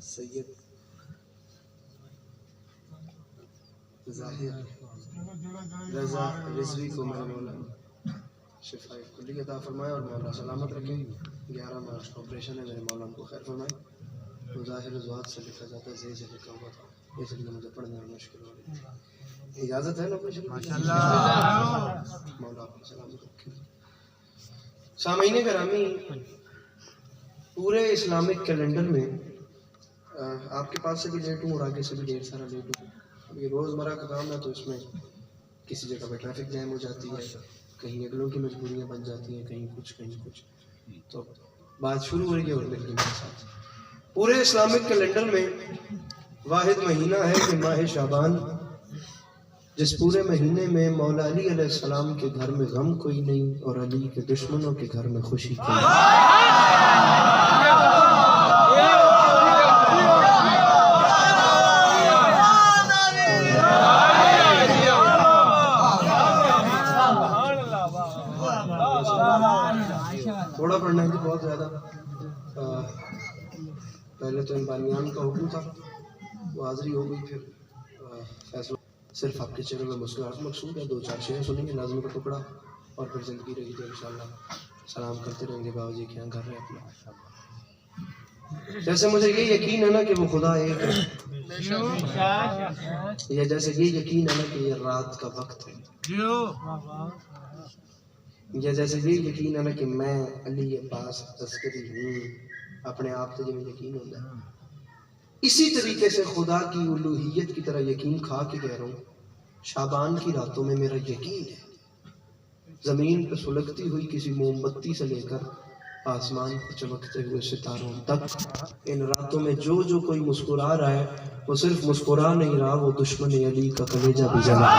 سید ظاہر رضا رضوی کو میرے مولا شفا کلی عطا فرمائے اور مولا سلامت رکھے. 11 مارچ کو آپریشن ہے، میرے مولا ان کو خیر فرمائے. ظاہر ذوات سے لکھا جاتا ہے، صحیح سے لکھا ہوا تھا، اس لیے مجھے پڑھنے میں مشکل ہو رہی ہے. اجازت ہے نا آپریشن کی؟ مولا آپ کو سلامت رکھے. سامعین گرامی، پورے اسلامک کیلنڈر میں آپ کے پاس سے بھی لیٹ ہوں اور آگے سے بھی ڈھیر سارا لیٹ ہوں. اب یہ روزمرہ کا کام ہے تو اس میں کسی جگہ پہ ٹریفک جیم ہو جاتی ہے، کہیں اگلوں کی مجبوریاں بن جاتی ہیں، کہیں کچھ. تو بات شروع ہو رہی ہے اور میرے ساتھ پورے اسلامک کیلنڈر میں واحد مہینہ ہے کہ ماہ شعبان، جس پورے مہینے میں مولا علی علیہ السلام کے گھر میں غم کوئی نہیں اور علی کے دشمنوں کے گھر میں خوشی کوئی نہیں. تھوڑا پڑھنا ہے کہ بہت زیادہ؟ پہلے تو ان بانیان کا حکم تھا، وہ حاضری ہو گئی، پھر فیصلہ صرف آپ کے چہرے میں مسکراہٹ مقصود ہے. 2-4 شعر سنیں گے، ناظم کا ٹکڑا، اور پھر زندگی رہی تو انشاءاللہ سلام کرتے رہیں گے. بابا جی کیا کر رہے ہیں اپنا. جیسے مجھے یہ یقین ہے نا کہ وہ خدا ایک ہے، یا جیسے یہ یقین ہے نا کہ یہ رات کا وقت ہے، یا جیسے یہ یقین ہے نا کہ میں علی عباس عسکری ہوں، اپنے آپ سے جو یقین ہوتا ہے. اسی طریقے سے خدا کی الوہیت کی طرح یقین کھا کے کہہ رہا ہوں، شعبان کی راتوں میں میرا یقین ہے زمین پہ سلگتی ہوئی کسی موم بتی سے لے کر آسمان پر چمکتے ہوئے ستاروں تک، ان راتوں میں جو جو کوئی مسکرا رہا ہے وہ صرف مسکرا نہیں رہا، وہ دشمن علی کا کلیجہ بھی جلا ہے.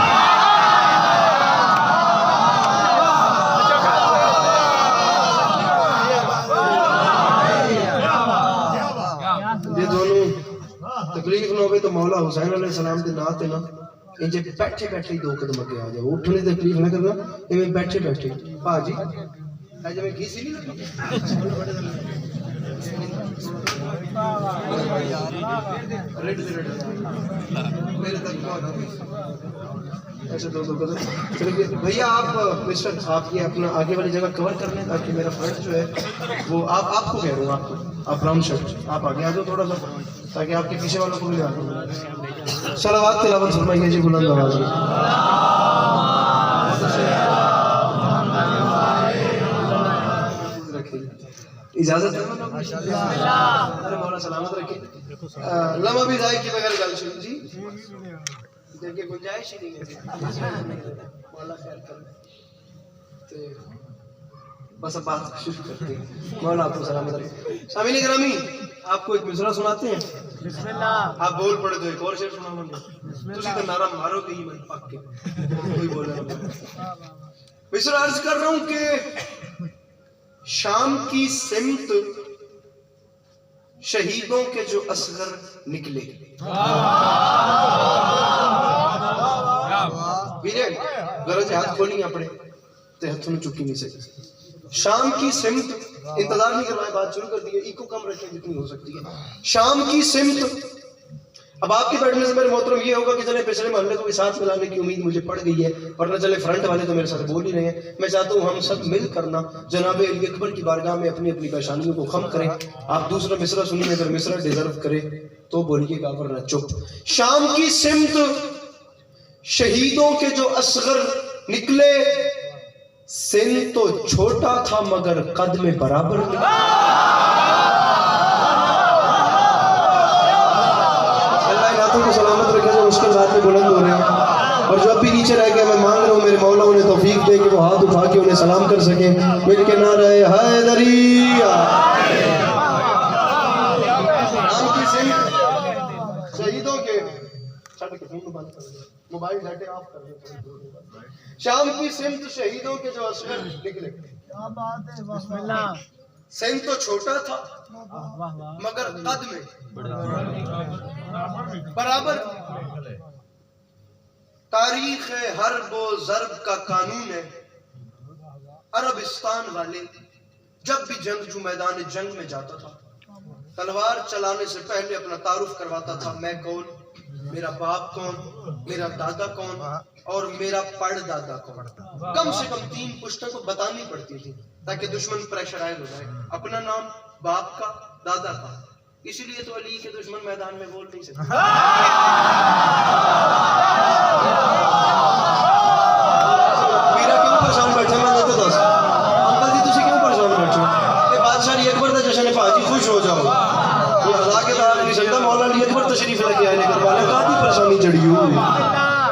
یہ دونوں تکلیف نہ ہوئے تو مولا حسین علیہ السلام کے نات ہے نا، انجھے بیٹھے بیٹھے ہی 2 قدم اگے آ جاؤ. اٹھنے تکلیف نہ کرنا، انہیں بیٹھے بیٹھے پاجی ایجے میں گھیسی نہیں لگی میرے تک بہت ایسے 2 قدم. چلیے بھیا آپ مسٹر آپ یہ اپنا آگے والی جگہ کور کر لیں تاکہ میرا فرنٹ جو ہے وہ آپ کو کہہ رہا ہوں، آپ براؤن شرٹ آپ آگے آ جاؤ تھوڑا سا تاکہ آپ کے پیچھے والوں کو بھی آ جاؤ. صلوات تلاوت فرمائیے جی بلند آواز میں. اجازت ہے ارے مولا سلامت رکھے. لمحہ بھی ضائع کی بغیر گل سنو جی، دیکھیں گنجائش ہی نہیں ہے. مولا خیر کرے. بس اب بات شروع کرتے ہیں. مولا آپ کو سلامت رکھے. سامعین گرامی، آپ کو ایک مصرع سناتے ہیں، بسم اللہ. آپ بول پڑے تو ایک اور شعر سناؤں گے، تسی تو نعرہ مارو گے ہی من پک کے کوئی بولے نہ. مصرع عرض کر رہا ہوں کہ شام کی سمت شہیدوں کے جو اصغر نکلے. بیرے ذرا سے ہاتھ کھولیں اپنے تے ہاتھوں میں چکی نہیں سکتے. شام کی سمت، انتظار نہیں کرنا ہے، بات شروع کر دی ہے، ایکو کم رکھیں جتنی ہو سکتی ہے. شام کی سمت. اب آپ کے بیٹھنے سے میرے محترم یہ ہوگا کہ چلے پچھلے محلے کو بھی ساتھ ملانے کی امید مجھے پڑ گئی ہے، ورنہ چلے فرنٹ والے تو میرے ساتھ بول ہی رہے ہیں. میں چاہتا ہوں ہم سب مل کرنا جناب علی اکبر کی بارگاہ میں اپنی اپنی پریشانیوں کو خم کریں. آپ دوسرا مصرع سنیے، اگر مصرع ڈیزرو کرے تو بولیے گا ورنہ چپ. شام کی سمت شہیدوں کے جو اصغر نکلے، سن تو چھوٹا تھا مگر قد میں برابر نکلا. کو سلامت رکھے جو مشکل رات میں بلند ہو رہے ہیں، اور جو اب بھی نیچے رہ گیا میں مانگ رہا ہوں میرے مولا انہیں توفیق دے کہ وہ ہاتھ اٹھا کے انہیں سلام کر سکیں. مل کے نعرہ حیدری. شام کی سمت شہیدوں کے موبائل ڈاٹے آف کر دیں. شام کی سمت شہیدوں کے جو اصغر نکلے، بسم اللہ. سن تو چھوٹا تھا مگر قد میں برابر. تاریخ حرب و ضرب کا قانون ہے، عربستان والے جب بھی جنگجو میدان جنگ میں جاتا تھا تلوار چلانے سے پہلے اپنا تعارف کرواتا تھا، میں کون، میرا باپ کون، میرا دادا کون اور میرا پڑ دادا کون. کم سے کم 3 پشتوں کو بتانی پڑتی تھی تاکہ دشمن پریشرائز ہو جائے. اپنا نام، باپ کا، دادا کا. اسی لیے تو علی کے دشمن میدان میں بول نہیں سکتے. میرا کیوں پریشان بیٹھے میں دیتے دس انکل جی تسی کیوں پریشان بیٹھے؟ یہ بادشاہ علی اکبر دا جشن پاجی خوش ہو جاؤ. کوئی ہزا کے دار نہیں سکتا. مولا علی اکبر تشریف لے کے آئے کر والے کافی پریشانی چڑھی ہوئی.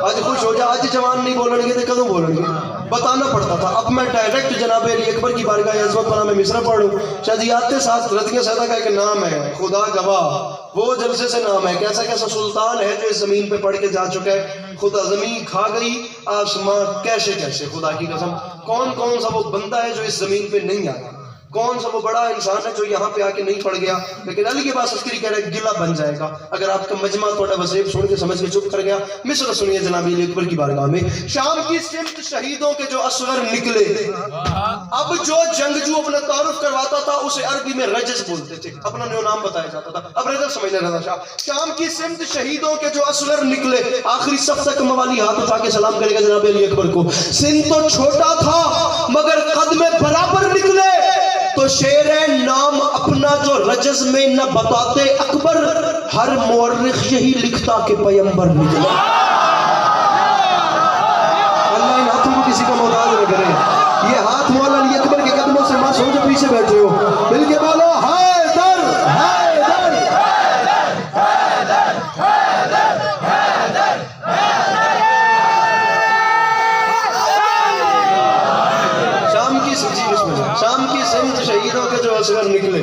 آج خوش ہو جا. آج جوان نہیں بولن گے تو کدوں بولن گے؟ بتانا پڑتا تھا. اب میں ڈائریکٹ جناب علی اکبر کی بارگاہ عظمت پر میں مصرع پڑھوں. شادیات کے ساتھ رضیہ سیدہ کا ایک نام ہے، خدا گواہ وہ جلسے سے نام ہے. کیسا کیسا سلطان ہے جو اس زمین پہ پڑھ کے جا چکا ہے. خدا زمین کھا گئی آسمان کیسے کیسے. خدا کی قسم کون کون سا وہ بندہ ہے جو اس زمین پہ نہیں آیا؟ کون سا وہ بڑا انسان ہے جو یہاں پہ آ کے نہیں پڑ گیا؟ لیکن علی کے پاس عسکری کہہ رہے گلہ بن جائے گا اگر آپ کا مجمع تھوڑا وزیب سن کے سمجھ کے چپ کر گیا. مصر سنیے جناب علی اکبر کی بارگاہ میں. شام کی سمت شہیدوں کے جو اصغر نکلے. اب جو جنگجو اپنا تعارف کرواتا تھا اسے عربی میں رجز بولتے تھے، اپنا نیو نام بتایا جاتا تھا. اب رجز سمجھنے رضا شاہ. شام کی سمت شہیدوں کے جو اصغر نکلے. آخری صف تک موالی ہاتھ اٹھا کے سلام کرے گا جناب علی اکبر کو. سن تو چھوٹا تھا مگر قد میں برابر نکلے. تو شعر نام اپنا جو رجز میں نہ بتاتے اکبر، ہر مورخ یہی لکھتا کہ پیمبر نکلا. اللہ ان ہاتھوں کو کسی کا محتاج نہ کرے. یہ ہاتھ مولا علی اکبر کے قدموں سے ماں سو جو پیچھے بیٹھے ہو مل کے بولو حیدر حیدر شام کی سمت شہیدوں کے جو اصغر نکلے.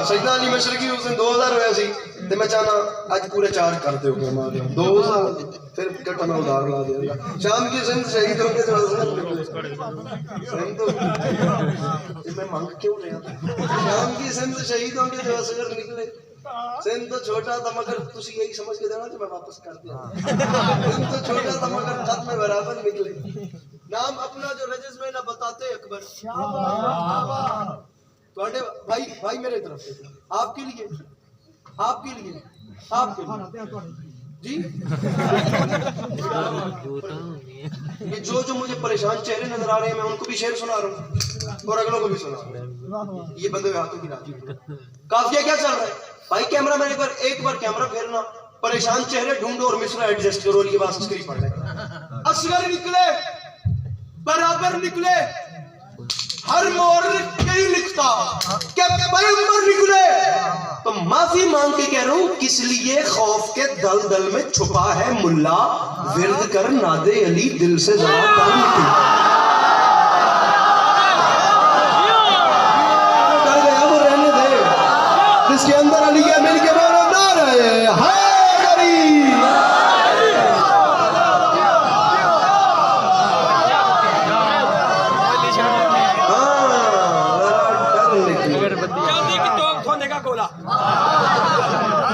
سیدنا علی مشرقی اس دن 2000 ہویا سی تے میں چاہنا اج پورے 4 کر دے ہو مارے 2000 پھر کٹا میں ادھار لا دے گا. شام کی سمت شہیدوں کے جو اصغر نکلے. میں مانگ کیوں رہا تھا؟ شام کی سمت شہیدوں کے جو اصغر نکلے. سن تو چھوٹا تھا مگر تسی یہی سمجھ کے دینا کہ میں واپس کر دیا. سن تو چھوٹا تھا مگر خط میں برابر نکلے. نام اپنا جو رجز میں نہ بتاتے اکبر. تواڈے بھائی میرے طرف سے آپ کے لیے آپ کے لیے آپ کے لیے جی یہ جو مجھے پریشان چہرے نظر آ رہے ہیں میں ان کو بھی شعر سنا رہا ہوں اور اگلوں کو بھی سنا رہا ہوں. یہ بندے ہاتھوں کی راضی. قافیہ کیا چل رہا ہے بھائی؟ کیمرہ مین ایک بار کیمرہ پھیرنا. پریشان چہرے ڈھونڈو اور مصرع ایڈجسٹ کرو. یہ بات اسکری پڑھ رہے. اصغر نکلے برابر نکلے. ہر مورخ یہی لکھتا کہ پیغمبر نکلے. تو معافی مانگ کے کہہ رہا ہوں کس لیے خوف کے دل میں چھپا ہے ملا. ورد کر نادے علی دل سے ذرا ڈر نکلے. ڈر گیا وہ رہنے دے. جس کے اندر علی ہے مل کے بولو نعرہ حیدری.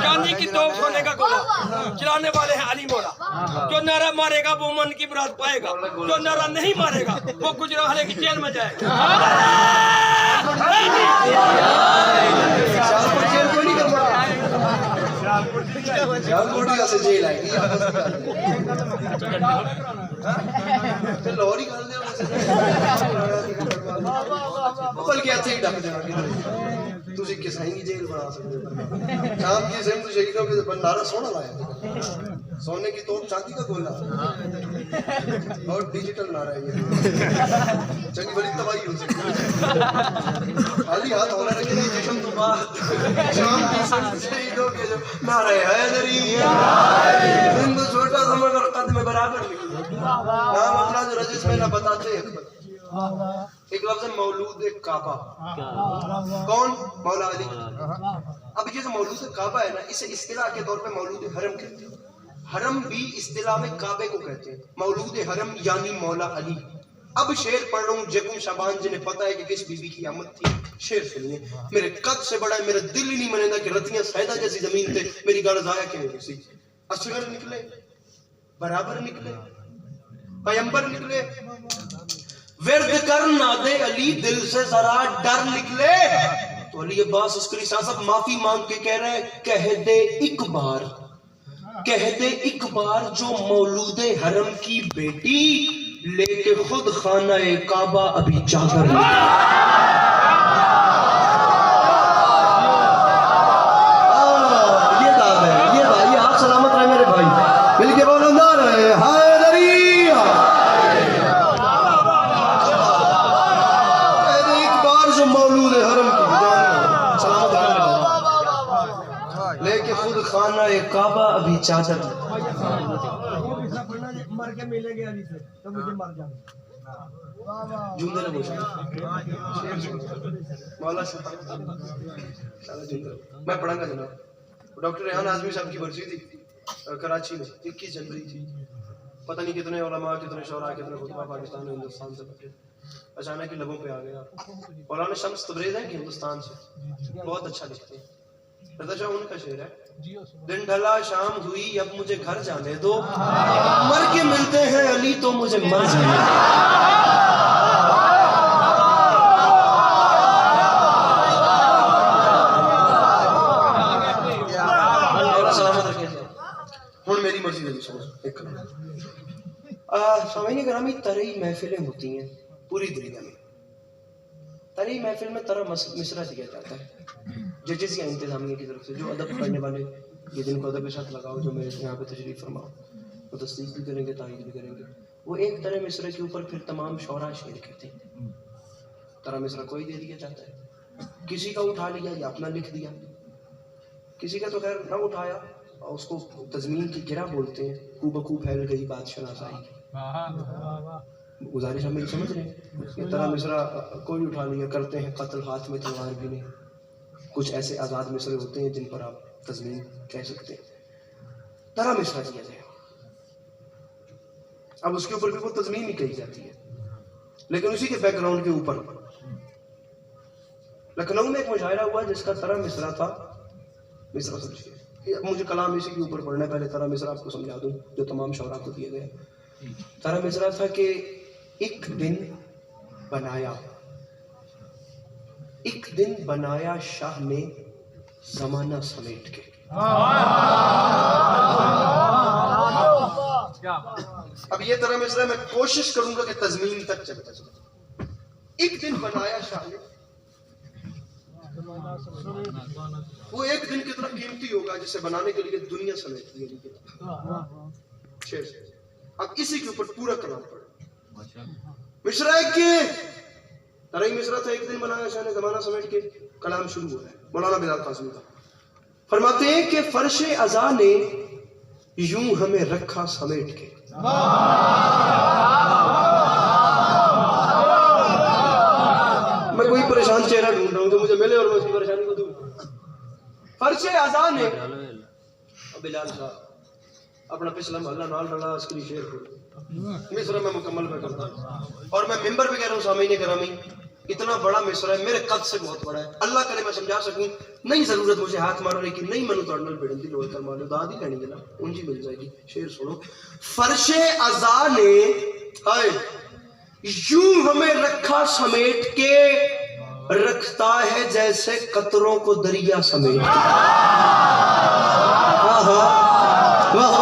چاندی کی توپ سونے کا گولا چلانے والے ہیں علی مولا. جو نعرہ مارے گا وہ من کی مراد پائے گا. جو نعرہ نہیں مارے گا وہ گجرالے کی جیل میں جائے گا. تسی کسائیں گی جیل بنا سکتے ہو. شام کی سمت شہیدوں کے بندارہ سونا لایا. سونے کی توپ چاندی کا گولا اور ڈیجیٹل نعرہ ہے. یہ چنگی بڑی تباہی ہو سکتی ہے. خالی ہاتھ ہونا رکھے نہیں جشن تو بعد. شام کی سمت شہیدوں کے جو نعرہ حیدری. دن تو چھوٹا تھا مگر قد میں برابر نکلے. نام اپنا جو رجس میں نہ بتاتے اکبر. ایک لفظ ہے مولود کعبہ. کون؟ مولا علی. اب یہ جو مولود کعبہ ہے نا اسے اصطلاح کے طور پہ مولود حرم کہتے ہیں. حرم بھی اصطلاح میں کعبے کو کہتے ہیں. مولود حرم یعنی مولا علی. اب شعر پڑھ رہا ہوں جگو شبان جنہیں پتہ ہے کہ کس بی بی کی آمد تھی. شعر سنیے. میرے قد سے بڑا ہے میرا دل ہی نہیں منے گا کہ رتیاں سیدہ جیسی زمین تھے میری گھر ضائع کیوں کسی. اصغر نکلے برابر نکلے پیمبر نکلے. ورد کر نادے علی دل سے ذرا ڈر نکلے. تو علی عباس عسکری صاحب معافی مانگ کے کہہ رہے ہیں کہہ دے ایک بار جو مولود حرم کی بیٹی لے کے خود خانہ کعبہ ابھی چادر نہیں. یہ بات ہے, یہ آپ سلامت رہے میرے بھائی, مل کے بولو نہ رہے ایک بار جو مولود حرم کی سلامت رہے لے کے خود خانہ کعبہ ابھی چادر مر کے ملے گے علی سے تو مجھے مر جاؤں جملہ نہ بوشا مولا میں پڑھا گا جناب. ڈاکٹر ریحان اعظمی صاحب کی برسی تھی کراچی میں 21 جنوری تھی. پتہ نہیں کتنے علماء, کتنے شعراء, کتنے خطبہ پاکستان اور ہندوستان سے پڑھے. اچانک لبوں پہ آ گیا. مولانا شمس تبریز ہیں کہ ہندوستان سے بہت اچھا لکھتے ہیں. رضا شاہ ان کا شعر ہے دن ڈھلا شام ہوئی اب مجھے گھر جانے دو, مر کے ملتے ہیں علی تو مجھے مر جانے دو. سلامت رکھے ہوں میری مرضی دے سمجھ ایک سامعین گرامی. ترئی محفلیں ہوتی ہیں پوری دنیا میں. ترئی محفل میں طرح مصرع دیا جاتا ہے ججز یا انتظامیہ کی طرف سے. جو ادب پڑھنے والے یہ جن کو ادب کے ساتھ لگاؤ, جو میرے یہاں پہ تشریف فرماؤ, وہ تصدیق بھی کریں گے, تائید بھی کریں گے. وہ ایک طرح مصرع کے اوپر پھر تمام شعراء شعر کہتے ہیں. طرح مصرع کوئی دے دیا جاتا ہے, کسی کا اٹھا لیا یا اپنا لکھ دیا, کسی کا تو خیر نہ اٹھایا, اس کو تضمین کی گرہ بولتے ہیں. کو بکو پھیل گئی بات شناسائی کی. گزارش ہم میری سمجھ رہے ہیں. یہ طرح مصرع کوئی اٹھا لیا, کرتے ہیں قتل, ہاتھ میں تلوار بھی نہیں. کچھ ایسے آزاد مصرع ہوتے ہیں جن پر آپ تضمین کہہ سکتے ہیں. طرح مصرع کیا جائے, اب اس کے اوپر بھی وہ تضمین ہی کہی جاتی ہے, لیکن اسی کے بیک گراؤنڈ کے اوپر لکھنؤ میں ایک مشاعرہ ہوا جس کا طرح مصرع تھا. مصرع سمجھیے, مجھے کلام اسی کے اوپر پڑھنا ہے. پہلے طرح مصرع آپ کو سمجھا دوں جو تمام شعراء کو دیے گئے. طرح مصرع تھا کہ ایک دن بنایا شاہ نے زمانہ سمیٹ کے. اب یہ طرح مصرع میں کوشش کروں گا کہ تضمین تک چلتا چلے. ایک دن بنایا شاہ نے, وہ ایک دن کتنا قیمتی ہوگا جسے بنانے کے لیے دنیا سمیٹ لی. اب اسی کے اوپر پورا کلام پڑھیں. مصرع کے ترئی مصرع تھا ایک دن بنایا شاہ نے زمانہ سمیٹ کے. کلام شروع ہو رہا ہے مولانا بلال قاسمی کا. فرماتے ہیں کہ فرش عزا نے یوں ہمیں رکھا سمیٹ کے. میں کوئی پریشان چہرہ ڈھونڈ رہا ہوں جو مجھے ملے اور میں اس کی پریشانی کو دوں. فرش عزا نے بلال صاحب اپنا پچھلا محلہ نال ڈالا, اس کے لیے شعر کھول مصرع میں مکمل میں کرتا ہوں. اور میں ممبر پہ کہہ رہا ہوں سامعین گرامی, اتنا بڑا مصرع ہے, میرے قد سے بہت بڑا ہے. اللہ کرے میں سمجھا سکوں. نہیں ضرورت مجھے ہاتھ مارنے کی, نہیں منو توڑنل بیڑن دی لوڑ کر مارو داد ہی لینی نا انجی مل جائے گی. شعر سنو. فرش عزا نے یوں ہمیں رکھا سمیٹ کے, رکھتا ہے جیسے قطروں کو دریا سمیٹ کے. واہ واہ واہ,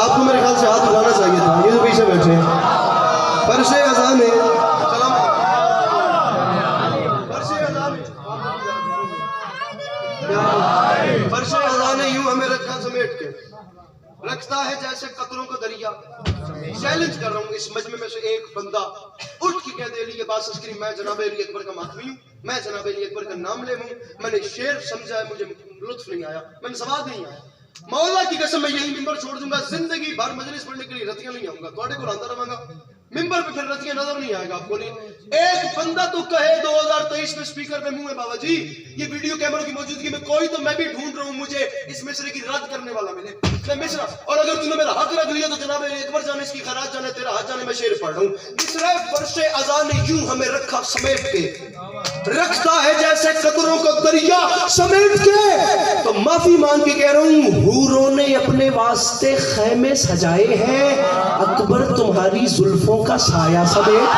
آپ کو میرے خیال سے ہاتھ اٹھانا چاہیے تھا, یہ تو پیچھے بیٹھے ہیں. فرش عزا نے فرش عزا نے یوں ہمیں رکھا سمیٹ کے, رکھتا ہے جیسے قطروں کا دریا. چیلنج کر رہا ہوں اس مجمع میں سے ایک بندہ اٹھ کے کہہ دے علی عباس عسکری میں جناب علی اکبر کا ماتمی ہوں, میں جناب علی اکبر کا نام لے ہوں, میں نے شعر سمجھا ہے, مجھے لطف نہیں آیا, میں نے سواد نہیں آیا. مولا کی قسم میں یہی ممبر چھوڑ دوں گا, زندگی بھر مجلس پڑھنے کے لیے رتیاں نہیں آؤں گا, تھوڑے کو آتا رہوں گا ممبر پہ, پھر رتیاں نظر نہیں آئے گا آپ کو. ایک بندہ تو کہے 2023 میں سپیکر پہ منہ ہے بابا جی یہ ویڈیو کیمروں کی موجودگی میں کوئی تو میں بھی ڈھونڈ رہا ہوں مجھے اس مصرع کی رد کرنے والا ملے. میں مصرع, اور اگر تم نے میرا حق رکھ لیا تو جناب اکبر جانے اس کی خیرات جانے تیرا حق جانے. میں شعر پڑھ رہا ہوں. مصرع فرش عزا نے یوں ہمیں رکھا سمیٹ کے, رکھتا ہے جیسے قطروں کو دریا سمیٹ کے. تو معافی مانگ کے کہہ رہا ہوں, حوروں نے اپنے واسطے خیمے سجائے ہیں, اکبر تمہاری زلفوں کا سایہ سمیٹ.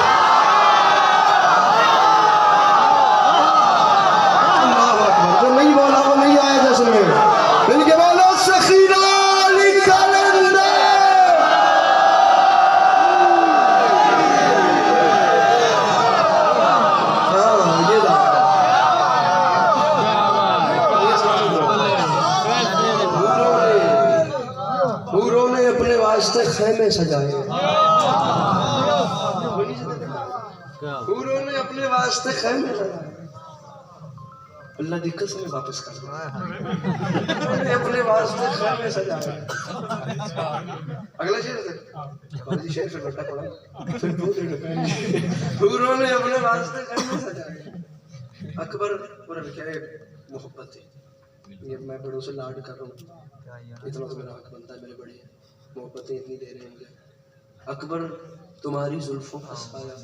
واسطے خیمے سجائے، حوروں نے اپنے واسطے خیمے سجائے، اللہ دی قسم واپس کر دیا، انہوں نے اپنے واسطے خیمے سجائے۔ اگلا شعر ہے شعر پھر بٹا پڑا پھر حوروں نے اپنے واسطے خیمے سجائے۔ اکبر پورا لکھا ہے محبت ہے، یہ میں بڑوں سے لاڈ کر رہا ہوں، اتنا تو میرا حق بنتا ہے، میرے بڑے محبتیں اتنی دے رہے ہیں مجھے۔ اکبر تمہاری زلفوں کا سایہ،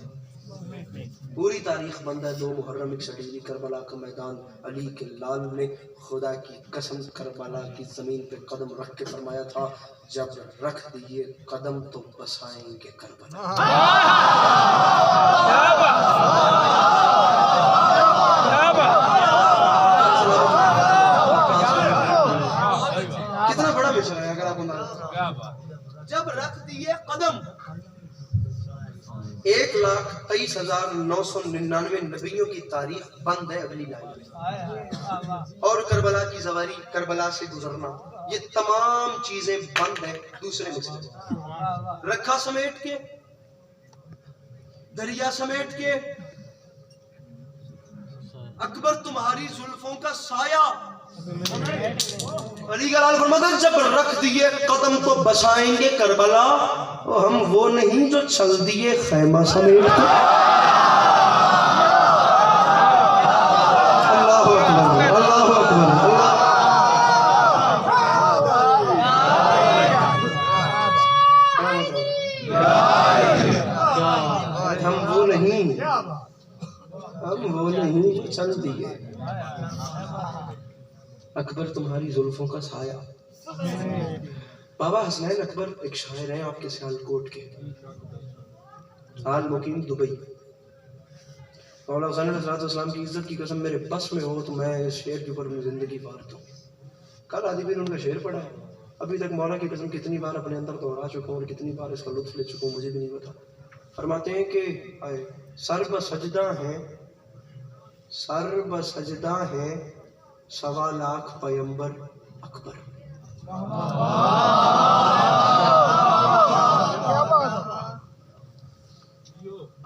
پوری تاریخ بند ہے 2 محرم 61 کربلا کا میدان، علی کے لال نے خدا کی قسم کربلا کی زمین پہ قدم رکھ کے فرمایا تھا جب رکھ دیے قدم تو بسائیں گے کربلا۔ کتنا بڑا مشن ہے اگر آپ جب رکھ دیے قدم، 1,23,999 نبیوں کی تاریخ بند ہے اگلی لائن میں، اور کربلا کی زواری، کربلا سے گزرنا، یہ تمام چیزیں بند ہیں دوسرے مسئلے میں۔ رکھا سمیٹ کے، دریا سمیٹ کے، اکبر تمہاری زلفوں کا سایہ، علی کا لال فرماتا ہے جب رکھ دیے قدم تو بسائیں گے کربلا، ہم وہ نہیں جو چل دیے خیمہ سمیٹ کے۔ اللہ اکبر، اللہ اکبر، اللہ ہم وہ نہیں جو چل دیے، اکبر تمہاری زلفوں کا سایہ۔ بابا حسنین اکبر ایک شاعر ہیں آپ کے سیالکوٹ کے، حال مقیم دبئی۔ مولا حسین علیہ السلام کی عزت کی قسم میرے بس میں ہو تو میں اس شعر کے اوپر اپنی زندگی وار دوں۔ کل آدھی بھی ان کا شعر پڑھا ہے، ابھی تک مولا کی قسم کتنی بار اپنے اندر دوہرا چکا ہوں اور کتنی بار اس کا لطف لے چکا ہوں مجھے بھی نہیں پتا۔ فرماتے ہیں کہ سر بسجدہ ہیں، سر بسجدہ ہیں 1.25 لاکھ پیمبر اکبر۔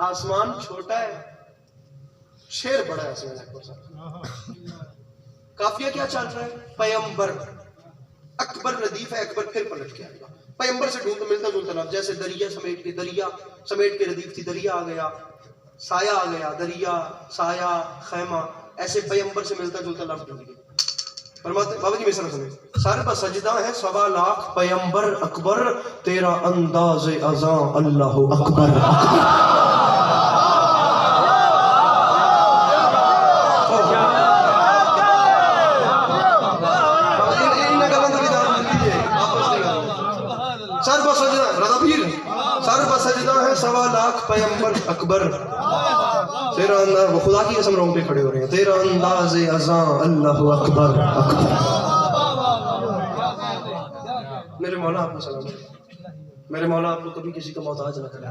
آسمان چھوٹا ہے، شیر بڑا ہے آسمان اکبر صاحب۔ کافیہ کیا چل رہا ہے؟ پیمبر، اکبر ردیف ہے، اکبر پھر پلٹ کے آئے گا۔ پیمبر سے ڈھونڈ ملتا جلتا لفظ، جیسے دریا سمیٹ کے ردیف تھی، دریا آ گیا، سایہ آ گیا، دریا، سایہ، خیمہ، ایسے پیمبر سے ملتا جلتا لفظ ڈھونڈ گیا۔ فرماتے بابا جی میسر سنیں، سر پر سجدہ ہے 1.25 لاکھ پیمبر اکبر، تیرا انداز اذاں اللہ اکبر اکبر۔ سر پر سجدہ رضا پیر، سر پر سجدہ ہے 1.25 لاکھ پیمبر اکبر، تیرا انداز، وہ خدا کی قسم رونگ پہ کھڑے ہو رہے ہیں، تیرا انداز اذاں اللہ اکبر اکبر۔ میرے مولا آپ کو سلام، میرے مولا آپ کو کبھی کسی کا محتاج نہ کرے،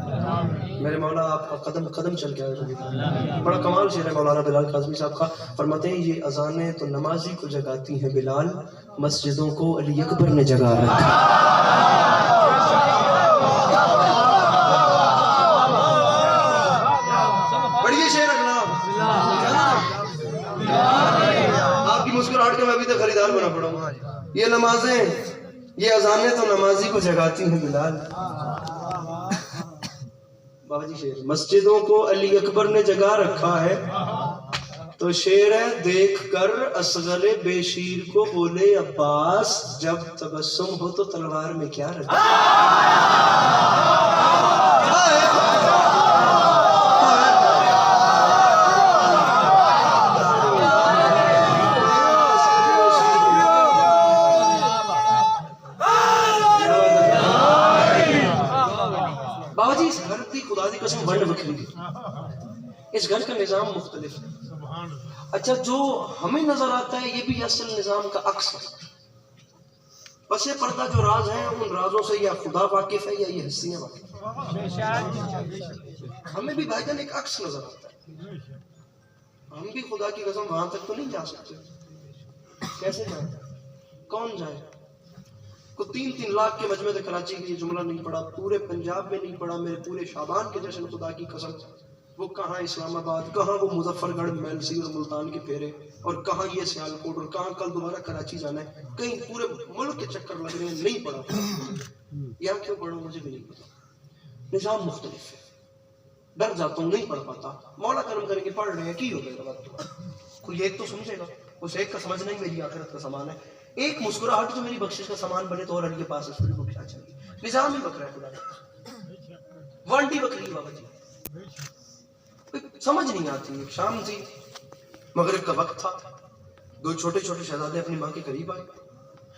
میرے مولا آپ کا قدم قدم چل کے آئے۔ بڑا کمال شعر ہے مولانا بلال کاظمی صاحب کا، فرماتے ہیں یہ اذانیں تو نمازی کو جگاتی ہیں بلال، مسجدوں کو علی اکبر نے جگا رکھا۔ پڑھیے شعر اگلا، آپ کی مسکراہٹ کے میں ابھی تک خریدار بنا پڑا ہوں۔ یہ نمازیں، یہ اذانیں تو نمازی کو جگاتی ہیں بلال۔ بابا جی شعر، مسجدوں کو علی اکبر نے جگا رکھا ہے، تو شعر ہے دیکھ کر اصغر بے شیر کو بولے عباس، جب تبسم ہو تو تلوار میں کیا رکھا۔ بابا جی اس گھر کی خدا دی قسم ونڈ بکھری، اس گھر کا نظام مختلف ہے۔ اچھا جو ہمیں نظر آتا ہے یہ بھی اصل نظام کا عکس ہے۔ پس پردہ جو راز ہیں ان رازوں سے یا خدا واقف ہے یا یہ ہستیاں واقف ہیں۔ ہمیں بھی بھائی جان ایک عکس نظر آتا ہے، ہم بھی خدا کی قسم وہاں تک تو نہیں جا سکتے۔ کیسے جائیں؟ کون جائے؟ کو 3 لاکھ کے مجمع سے کراچی کے یہ جملہ نہیں پڑا، پورے پنجاب میں نہیں پڑا، میرے پورے شابان کے جشن خدا کی قسم، وہ کہاں اسلام آباد، کہاں وہ مظفر گڑھ میلسی اور ملتان کے پھیرے، اور کہاں یہ سیالکوٹ، اور کہاں کل دوبارہ کراچی جانا ہے، کہیں پورے ملک کے چکر لگ رہے ہیں، نہیں پڑا یہاں کیوں پڑھوں مجھے بھی نہیں پتا، نظام مختلف ہے، ڈر جاتا ہوں نہیں پڑھ پاتا، مولا کرم کریں گے پڑھ رہے ہیں کی ہو گئے گا، کوئی ایک تو سمجھے گا، اس ایک کا سمجھنا ہی میری آخرت کا سامان ہے، ایک مسکراہٹ جو میری بخشش کا سامان بنے تو اور علی کے پاس اس کو کیا چاہیے، نظام ہی بکرا ہے خدا کا، وانٹی بکری بابا جی، سمجھ نہیں آتی، شام تھی مغرب کا وقت تھا، 2 چھوٹے چھوٹے شہزادے اپنی ماں کے قریب آئے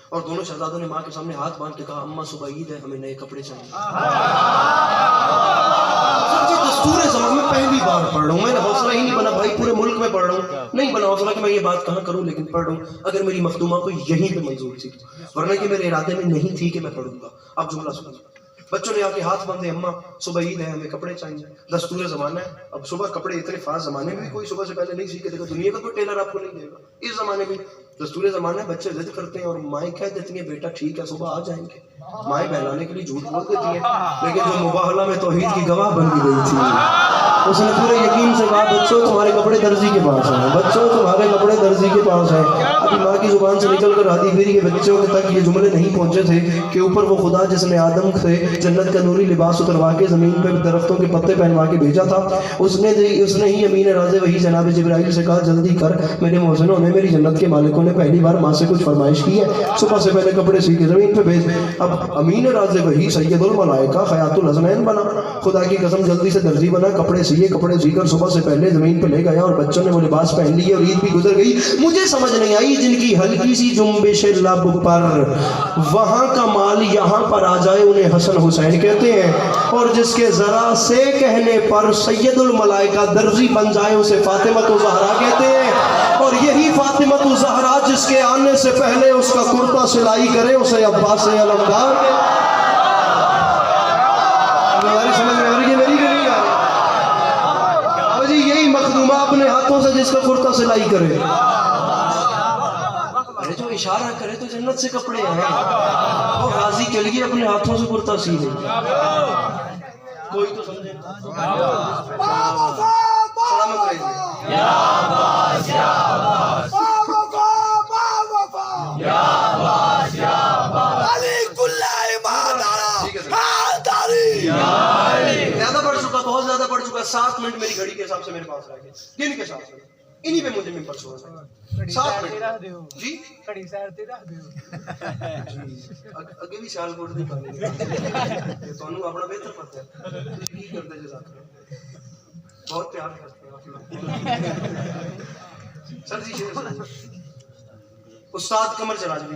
اور دونوں شہزادوں نے ماں کے سامنے ہاتھ باندھ کے کہا اماں صبح عید ہے ہمیں نئے کپڑے چاہیے۔ دستور زمان میں پہلی بار پڑھ رہا ہوں، میں نے حوصلہ ہی نہیں بنا بھائی، پورے ملک میں پڑھ رہا ہوں، نہیں بنا حوصلہ کہ میں یہ بات کہاں کروں، لیکن پڑھ رہا ہوں، اگر میری مخدومہ کو یہیں پہ منظور تھی، ورنہ کہ میرے ارادے میں نہیں تھی کہ میں پڑھوں گا۔ اب جملہ سنو، بچوں نے آ کے ہاتھ باندھے اماں صبح عید ہے ہمیں کپڑے چاہیے، دستور زمانہ ہے، اب صبح کپڑے اتنے فاس زمانے میں بھی کوئی صبح سے پہلے نہیں سیکھے گا، دنیا کا کوئی ٹیلر آپ کو نہیں دے گا، اس زمانے میں دستور زمانہ ہے، بچے ضد کرتے ہیں اور مائیں کہہ دیتی ہیں بیٹا ٹھیک ہے صبح آ جائیں گے، مائیں بہلانے کے لیے جھوٹ بول دیتی ہیں، لیکن جو مباہلہ میں توحید کی گواہ بن کے گئی تھی اس نے پورے یقین سے کہا بچوں تمہارے کپڑے درزی کے پاس ہیں، بچوں تمہارے کپڑے درزی کے پاس ہیں۔ ابھی ماں کی زبان سے نکل کر آدھی پھر کے بچوں تک یہ جملے نہیں پہنچے تھے کہ اوپر وہ خدا جس نے آدم سے جنت کا نوری لباس اتروا کے زمین پہ درختوں کے پتے پہنوا کے بھیجا تھا، اس نے ہی امین راز وحی جناب جبرائیل سے کہا جلدی کر میرے محسنوں نے میری جنت کے مالکوں نے پہلی بار ماں سے کچھ فرمائش کی ہے، صبح سے پہلے کپڑے سی کے زمین پہ بھیج۔ اب امین راز وحی سید الملائکہ خیات الحسنین بنا، خدا کی قسم جلدی سے درزی بنا، کپڑے سی کر صبح سے پہلے زمین پہ لے گیا اور بچوں نے وہ لباس پہن لیے اور عید بھی گزر گئی۔ مجھے سمجھ نہیں آئی جن کی ہلکی سی جنبش لب پر وہاں کا مال یہاں پر آ جائے انہیں حسن حسین کہتے ہیں، اور جس کے ذرا سے کہنے پر سید الملائکہ درزی بن جائے اسے فاطمہ الزہرا کہتے ہیں، اور یہی فاطمہ الزہرا جس کے آنے سے پہلے اس کا کرتا سلائی کرے اسے عباس علمدار مخدومہ اپنے ہاتھوں سے جس کا کرتا سلائی کرے، ارے جو اشارہ کرے تو جنت سے کپڑے ہیں، وہ غازی کے لیے اپنے ہاتھوں سے کرتا سی لے، کوئی تو سمجھے سلامت رہیے۔ زیادہ پڑھ چکا، بہت زیادہ پڑھ چکا، 7 منٹ میری گھڑی کے حساب سے میرے پاس رہ گئے، دن کے حساب سے انہی پہ مجھے ممبر چھوڑا تھا 7 منٹ جی کڑی سیر تے رکھ دیو اگے بھی سال کوٹ نہیں پانے تانوں اپنا بہتر پتہ ہے تسی کی کرتے جزاک بہت پیار کرتے ہیں آپ سر جی شیر استاد قمر جلالی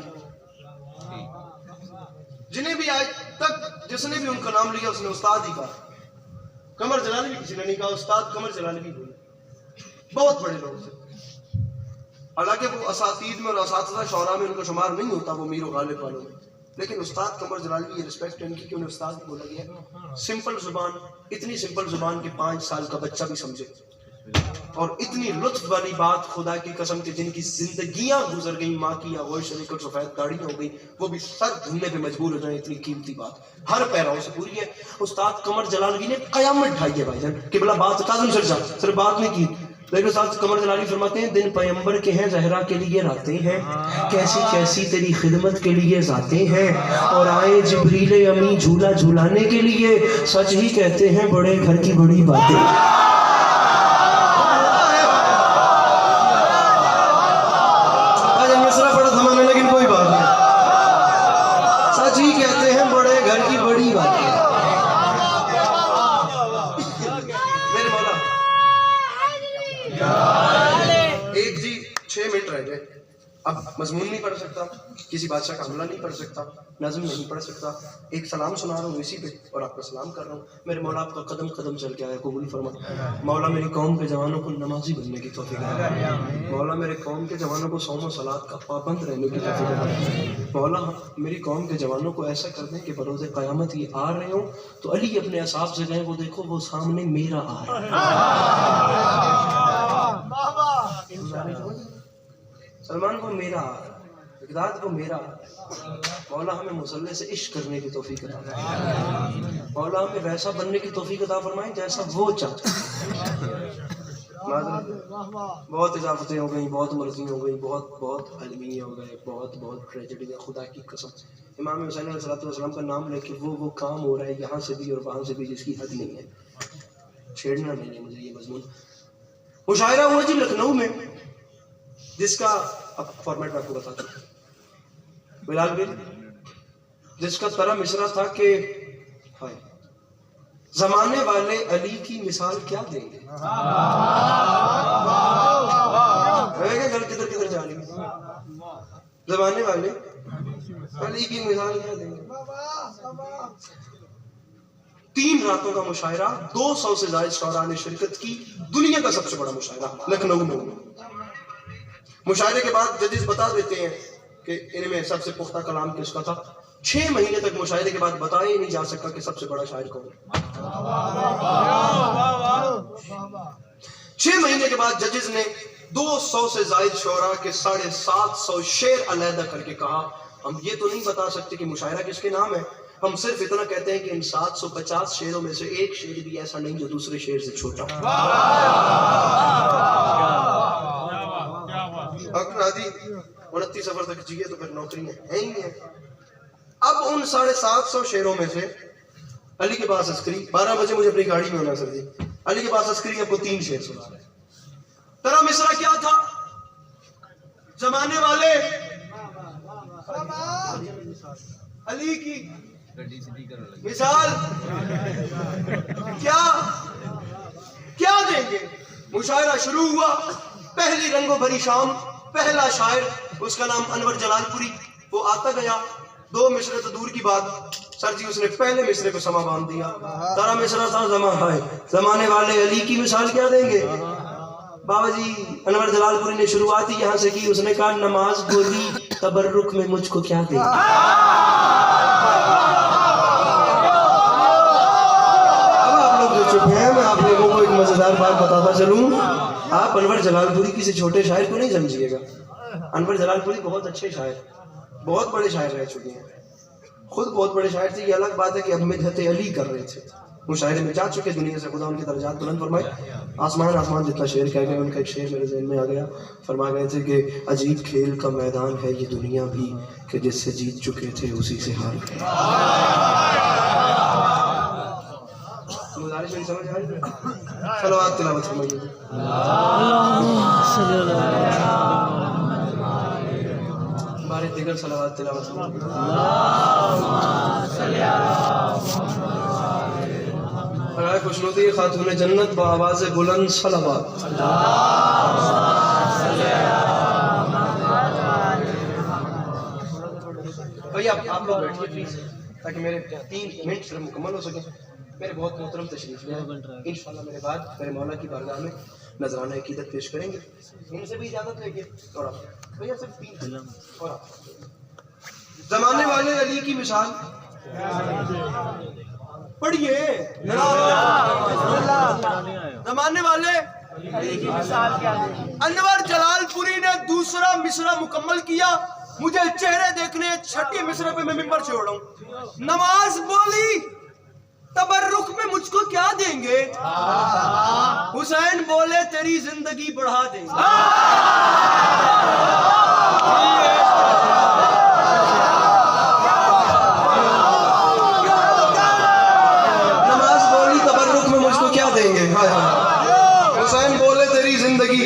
جنہیں بھی آج تک جس نے بھی ان کا نام لیا اس نے استاد ہی کہا، قمر جلالی بھی کسی نے نہیں کہا، استاد قمر جلالی بھی بولے، بہت بڑے لوگ تھے، حالانکہ وہ اساتید میں اور اساتذہ شعراء میں ان کا شمار نہیں ہوتا، وہ میر و غالب والوں میں، لیکن استاد قمر جلالی کی یہ رسپیکٹ ہے ان کی کہ انہیں استاد بولا گیا، سمپل زبان، اتنی سمپل زبان کہ 5 سال کا بچہ بھی سمجھے، اور اتنی لطف والی بات خدا کی قسم کہ جن کی زندگیاں گزر گئیں، ماں کی آغوش سے لے کر سفید داڑھی ہو گئی، وہ بھی سر دھلنے پہ مجبور ہو جائیں، اتنی قیمتی بات ہر پیراؤں سے پوری ہے۔ استاد قمر جلالی نے قیامت ڈھائی ہے بھائی جان، قبلہ بات کاظم سرجا صرف بات نہیں کی، لیکن استاد قمر جلالی فرماتے ہیں دن پیغمبر کے ہیں زہرا کے لیے راتے ہیں، کیسی کیسی تیری خدمت کے لیے ذاتے ہیں، اور آئے جبریل امی جھولا جھولانے کے لیے، سچ ہی کہتے ہیں بڑے گھر کی بڑی باتیں۔ لیکن کوئی بات نہیں، سچ ہی کہتے ہیں بڑے گھر کی بڑی باتیں۔ میرے مولا ایک جی 6 منٹ رہ گئے، اب مضمون نہیں پڑھ سکتا، کسی بادشاہ کا حملہ نہیں پڑھ سکتا، نظم نہیں پڑھ سکتا، ایک سلام سنا رہا ہوں اسی پہ اور آپ کا سلام کر رہا ہوں۔ میرے مولا آپ کا قدم قدم چل کے آیا، قبول فرما۔ مولا میری قوم کے جوانوں کو نمازی بننے کی توفیق دے، مولا میرے قوم کے جوانوں کو صوم و صلات کا پابند رہنے کی توفیق دے، مولا میری قوم کے جوانوں کو ایسا کر دیں کہ بروز قیامت یہ آ رہے ہوں تو علی اپنے اصحاب سے کہیں وہ دیکھو وہ سامنے میرا آ رہا ہے، سلمان کو میرا آ رہا ہے، اقداد کو میرا مولا ہمیں مسلح سے عشق کرنے کی توفیق عطا فرمائے، مولا ہمیں ویسا بننے کی توفیق عطا فرمائے جیسا وہ چاہتا ہے۔ بہت اضافتیں ہو گئیں، بہت مرضی ہو گئی، بہت علمی ہو گئے، بہت ٹریجڈی ہے، خدا کی قسم۔ امام حسین علیہ السلام کا نام لے کے وہ کام ہو رہا ہے یہاں سے بھی اور وہاں سے بھی جس کی حد نہیں ہے، چھیڑنا نہیں ہے مجھے یہ مضمون۔ مشاعرہ ہوا جی لکھنؤ میں، جس کا اب فارمیٹ میں آپ کو بتاتا ہوں بلال بن، جس کا طرح مصرع تھا کہ ہائے زمانے والے علی کی مثال کیا دیں گے، گھر کدھر کدھر جا رہی ہے، زمانے والے علی کی مثال کیا دیں گے۔ 3 راتوں کا مشاعرہ، 200 سے زائد شعراء نے شرکت کی، دنیا کا سب سے بڑا مشاعرہ لکھنؤ میں۔ مشاعرے کے بعد ججز بتا دیتے ہیں کہ ان میں سب سے پختہ کلام کس کا تھا۔ 6 مہینے تک مشاعرے کے بعد بتایا ہی نہیں جا سکا کہ سب سے بڑا شاعر کون ہے۔ 6 مہینے کے بعد ججز نے 200 سے زائد شعراء کے 750 شعر علیحدہ کر کے کہا ہم یہ تو نہیں بتا سکتے کہ مشاعرہ کس کے نام ہے، ہم صرف اتنا کہتے ہیں کہ ان 750 شعروں میں سے ایک شعر بھی ایسا نہیں جو دوسرے شعر سے چھوٹا ہو۔ اگر آدھی 29 سفر تک جیے تو پھر نوکری ہے ہی ہے۔ اب ان 750 شعروں میں سے علی کے پاس عسکری 12 بجے مجھے اپنی گاڑی میں ہونا سر جی، علی کے پاس عسکری آپ کو 3 شعر سنا رہے ہیں۔ ترا مصرع کیا تھا، زمانے والے علی کی مثال کیا دیں گے۔ مشاعرہ شروع ہوا، پہلی رنگوں بھری شام، پہلا شاعر اس کا نام انور جلال پوری، وہ آتا گیا، 2 مصرے تو دور کی بات سر جی اس نے پہلے مصرے کو سما باندھ دیا۔ تارا مصرع تھا زمانے والے علی کی مثال کیا دیں گے۔ بابا جی انور جلال پوری نے شروعات ہی یہاں سے کی، اس نے کہا نماز بولی تبرک میں مجھ کو کیا دیں گے۔ اب آپ لوگ جو چپ ہیں میں آپ لوگوں کو ایک مزیدار بات بتاتا چلوں، آپ انور جلال پوری کسی چھوٹے شاعر کو نہیں سمجھیے گا۔ انور جلال پوری بہت اچھے شاعر، بہت بڑے شاعر رہ چکے ہیں، خود بہت بڑے شاعر تھے۔ یہ الگ بات ہے کہ اب مدحت علی کر رہے تھے، مشاعرے میں جا چکے دنیا سے، خدا ان کی درجات بلند فرمائے۔ آسمان جتنا شعر کہہ گئے، ان کا ایک شعر میرے ذہن میں آ گیا، فرما گئے تھے کہ عجیب کھیل کا میدان ہے یہ دنیا بھی، کہ جس سے جیت چکے تھے اسی سے ہار گئے۔ گزارش میری سمجھ آ رہی ہے؟ صلوات تلاوت فرمائیے۔ ہمارے دیگر صلوات تلاوت فرمائیے۔ برائے خوشنودی خاتون جنت با آواز بلند صلوات۔ بھائی آپ لوگ بیٹھیے پلیز تاکہ میرے 3 منٹ صرف مکمل ہو سکیں۔ میرے بہت محترم تشریف لے انشاءاللہ میرے بعد میرے مولا کی بارگاہ میں نذرانہ عقیدت پیش کریں گے، ان سے بھی اجازت لے کے اور آپ بھیا صرف 3 اور آپ زمانے والے علی کی مثال پڑھیے۔ زمانے والے انور جلال پوری نے دوسرا مصرع مکمل کیا، مجھے چہرے دیکھنے 6ٹی مصرع پہ میں ممبر چھوڑا ہوں۔ نماز بولی تبرک میں مجھ کو کیا دیں گے، حسین بولے تیری زندگی بڑھا دیں گے۔ نماز بولی تبرک میں مجھ کو کیا دیں گے، حسین بولے تیری زندگی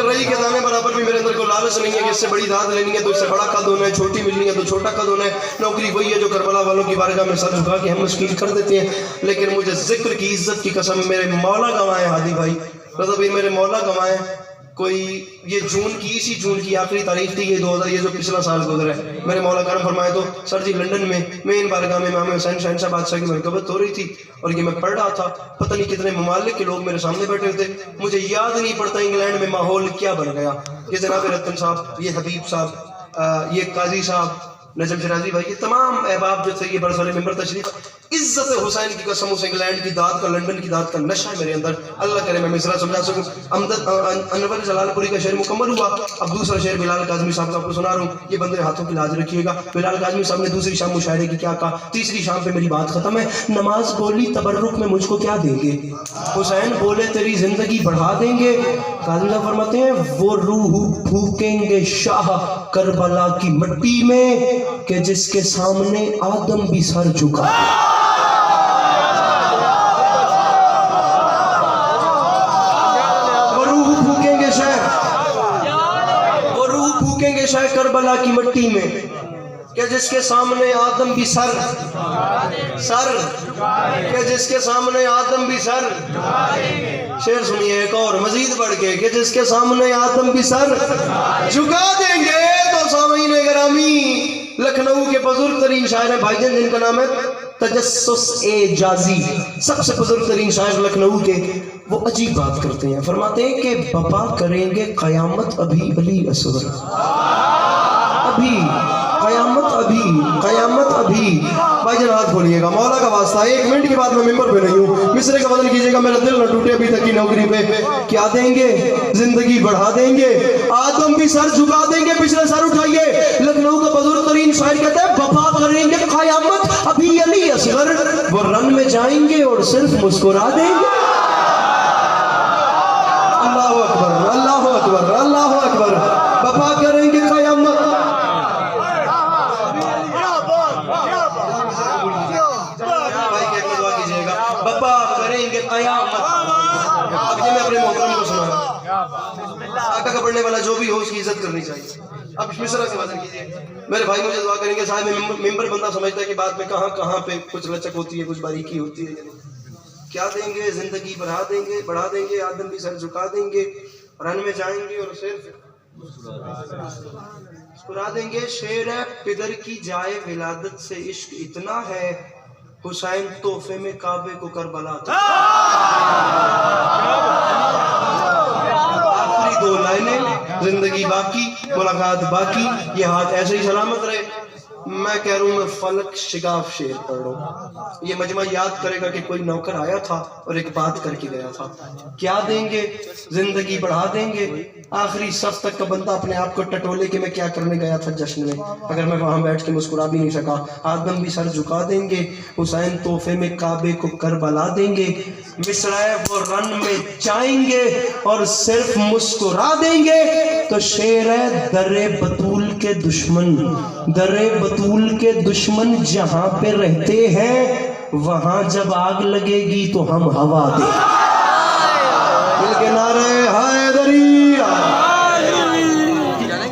رہی کے دانے برابر بھی میرے اندر کو لالچ نہیں ہے کہ اس سے بڑی داد لینی ہے تو اس سے بڑا قد ہونا ہے، چھوٹی ملنی ہے تو چھوٹا قد ہونا ہے۔ نوکری وہی ہے جو کربلا والوں کی بارگاہ میں سر جھکا کے ہم مشکل کر دیتے ہیں، لیکن مجھے ذکر کی عزت کی قسم میرے مولا گوائے ہادی بھائی رضا بھائی، میرے مولا گوائے کوئی یہ اسی جون کی آخری تاریخ تھی، یہ جو پچھلا سال گزرا ہے، میرے مولا کرم فرمائے تو سر جی لنڈن میں مین بارگاہ میں امام حسین شہنشاہ بادشاہ کی مرکبت ہو رہی تھی اور یہ میں پڑھ رہا تھا، پتہ نہیں کتنے ممالک کے لوگ میرے سامنے بیٹھے ہوتے، مجھے یاد نہیں پڑتا انگلینڈ میں ماحول کیا بن گیا۔ یہ جناب رتن صاحب، یہ حبیب صاحب، یہ قاضی صاحب، نجم شرازی بھائی، یہ تمام احباب جو تھے یہ برسول ممبر تشریف، عزت حسین کی قسم اس انگلینڈ کی داد کا لندن کی داد کا نشہ ہے میرے اندر. اللہ کرے میں مصرع سمجھا سکوں. انور جلال پوری کا شعر مکمل ہوا. اب دوسرا شعر بلال کاظمی صاحب کا آپ کو سنا رہا ہوں. یہ بندے ہاتھوں کی لاج رکھیے گا. بلال کاظمی صاحب نے دوسری شام مشاعرے کی کیا کہا, تیسری شام پہ میری بات ختم ہے. نماز بولی تبرک میں مجھ کو کیا دیں گے, حسین بولے تیری زندگی بڑھا دیں گے. کاظمی صاحب فرماتے ہیں وہ روح پھونکیں گے شاہ کربلا کی مٹی میں کہ جس کے سامنے آدم بھی سر جھکا. شاہ کربلا کی مٹی میں کہ جس کے سامنے آدم بھی سر کہ جس کے سامنے آدم بھی سر. شعر سنیے ایک اور مزید بڑھ کے کہ جس کے سامنے آدم بھی سر جھکا دیں گے. تو سامعین گرامی, لکھنؤ کے بزرگ ترین شاعر ہیں بھائی جان جن کا نام ہے تجسس اعجازی, سب سے بزرگ ترین شاعر لکھنؤ کے. وہ عجیب بات کرتے ہیں, فرماتے ہیں کہ بپا کریں گے قیامت ابھی علی اصغر, ابھی قیامت ابھی. بھائی جان ہاتھ کھولیے گا, مولا کا واسطہ. 1 منٹ کے بعد میں ممبر پہ نہیں ہوں, مصرے کا بدل کیجیے گا, میرا دل نہ ٹوٹے. ابھی تک کی نوکری پہ کیا دیں گے, زندگی بڑھا دیں گے, آدم بھی سر جھکا دیں گے, پچھلے سر اٹھائیے. لکھنؤ کا بزرگ ترین شاعر کہتا ہے بپا کریں گے قیامت ابھی علی اصغر, وہ رن میں جائیں گے اور صرف مسکرا دیں گے. اللہ اکبر, اللہ اکبر, اللہ اکبر. بپا کریں گے قیامت. بپا کریں گے قیامت. اب یہ میں اپنے محترم کو سنا, آقا کا پڑھنے والا جو بھی ہو اس کی عزت کرنی چاہیے. اب مصرع سے وزن کیجیے. میرے بھائی مجھے دعا کریں گے, صاحب ممبر بندہ سمجھتا ہے کہ بات میں کہاں پہ کچھ لچک ہوتی ہے, کچھ باریکی ہوتی ہے. کیا دیں گے, زندگی بڑھا دیں گے, آدم بھی سر جھکا دیں گے, رن میں جائیں گے اور صرف مسکرا دیں گے. شعر ہے پدر کی جائے ولادت سے عشق اتنا ہے, حسین تحفے میں کعبے کو کربلا تھا. آخری 2 لائنیں, زندگی باقی, ملاقات باقی, یہ ہاتھ ایسے ہی سلامت رہے. میں کہہ رہا ہوں میں فلک شگاف شعر پڑھ رہا ہوں. یہ مجمع یاد کرے گا کہ کوئی نوکر آیا تھا اور ایک بات کر کے گیا تھا. کیا دیں گے, زندگی بڑھا دیں گے. آخری صف تک کا بندہ اپنے آپ کو ٹٹولے کہ میں کیا کرنے گیا تھا جشن میں, اگر میں وہاں بیٹھ کے مسکرا بھی نہیں سکا. آدم بھی سر جھکا دیں گے, حسین تحفے میں کعبے کو کربلا دیں گے. مصرع وہ رن میں جائیں گے اور صرف مسکرا دیں گے. تو شعر ہے در بطول کے دشمن, در بطول کے دشمن جہاں پہ رہتے ہیں, وہاں جب آگ لگے گی تو ہم ہوا دیں. مل کے نعرے